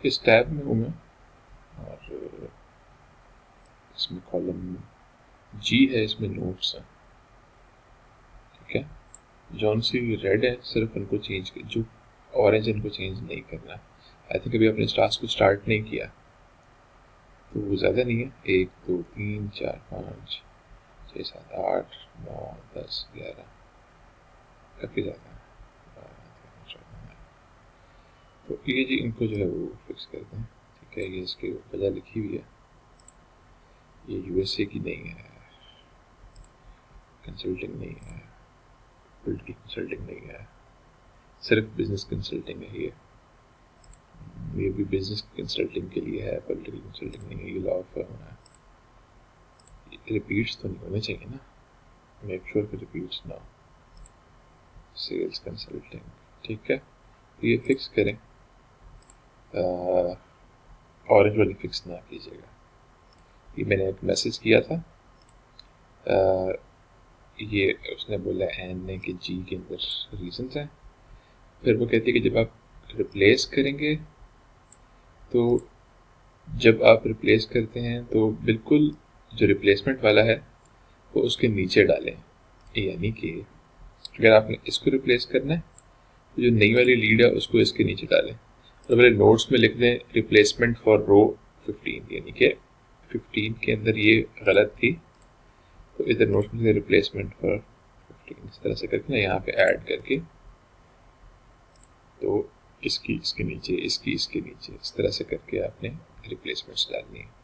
इस टैब में हूँ मैं, और इसमें कॉलम जी है, इसमें नोट्स हैं, ठीक है। जौन सी रेड है सिर्फ उनको चेंज, जो ऑरेंज इनको चेंज नहीं करना। आई थिंक अभी आपने टास्क को स्टार्ट नहीं किया, तो वो ज़्यादा नहीं है, 1 2 3 4 5 6 7 8 9 10 11, काफ़ी ज़्यादा है। तो ये जी इनको जो है वो फिक्स करते हैं, ठीक है। ये इसकी वजह लिखी हुई है, ये यूएसए की नहीं है, कंसल्टिंग नहीं है, पॉलिटिकल कंसल्टिंग नहीं है, सिर्फ बिजनेस कंसल्टिंग है ये भी बिजनेस कंसल्टिंग के लिए है, पॉलिटिकल कंसल्टिंग नहीं है, ये लॉ फर्म है। रिपीट्स तो नहीं होने चाहिए ना, मेक श्योर कि रिपीट्स ना, सेल्स कंसल्टिंग, ठीक है। तो ये फिक्स करें, ऑरेंज वाली फिक्स ना कीजिएगा। ये मैंने एक मैसेज किया था, ये उसने बोला एन ने कि जी के अंदर रीजंस हैं। फिर वो कहती है कि जब आप रिप्लेस करेंगे, तो जब आप रिप्लेस करते हैं तो बिल्कुल जो रिप्लेसमेंट वाला है वो उसके नीचे डालें, यानी कि अगर आपने इसको रिप्लेस करना है तो जो नई वाली लीड है उसको इसके नीचे डालें, और मेरे नोट्स में लिख दें रिप्लेसमेंट फॉर रो 15, यानी कि 15 के अंदर ये गलत थी, तो इधर नोट्स में रिप्लेसमेंट फॉर 15 इस तरह से करके ना यहाँ पे ऐड करके, तो इसकी इसके नीचे, इसकी इसके नीचे, इस तरह से करके आपने रिप्लेसमेंट्स डालनी है।